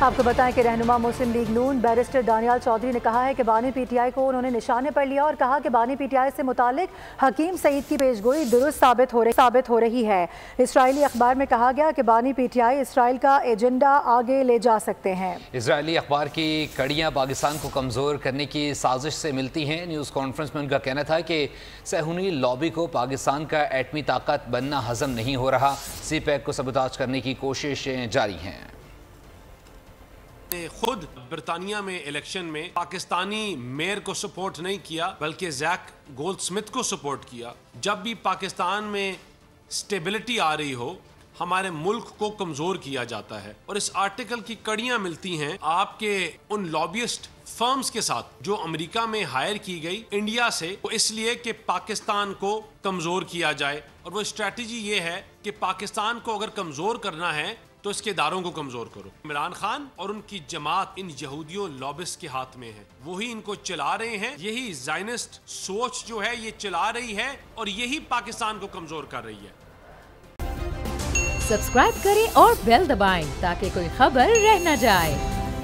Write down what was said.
آپ کو بتائیں کہ رہنما مسلم لیگ نون بیرسٹر دانیال چودھری نے کہا ہے کہ بانی پی ٹی آئی کو انہوں نے نشانے پر لیا اور کہا کہ بانی پی ٹی آئی سے متعلق حکیم سعید کی پیشگوئی درست ثابت ہو رہی ہے۔ اسرائیلی اخبار میں کہا گیا کہ بانی پی ٹی آئی اسرائیل کا ایجنڈا آگے لے جا سکتے ہیں۔ اسرائیلی اخبار کی کڑیاں پاکستان کو کمزور کرنے کی سازش سے ملتی ہیں۔ نیوز کانفرنس میں ان کا کہنا تھا کہ صہیونی لابی کو پاکستان کا ایٹمی طاقت بننا ہضم نہیں ہو رہا، سی پیک کو سبوتاژ کرنے کی کوششیں جاری ہیں۔ خود برطانیہ میں الیکشن میں پاکستانی میئر کو سپورٹ نہیں کیا بلکہ زیک گولڈ سمتھ کو سپورٹ کیا۔ جب بھی پاکستان میں سٹیبلٹی آ رہی ہو ہمارے ملک کو کمزور کیا جاتا ہے، اور اس آرٹیکل کی کڑیاں ملتی ہیں آپ کے ان لابیسٹ فرمز کے ساتھ جو امریکہ میں ہائر کی گئی انڈیا سے، اس لیے کہ پاکستان کو کمزور کیا جائے، اور وہ اسٹریٹجی یہ ہے کہ پاکستان کو اگر کمزور کرنا ہے تو اس کے اداروں کو کمزور کرو۔ عمران خان اور ان کی جماعت ان یہودیوں لابس کے ہاتھ میں ہے، وہی ان کو چلا رہے ہیں، یہی زائنسٹ سوچ جو ہے یہ چلا رہی ہے اور یہی پاکستان کو کمزور کر رہی ہے۔ سبسکرائب کریں اور بیل دبائیں تاکہ کوئی خبر رہ نہ جائے۔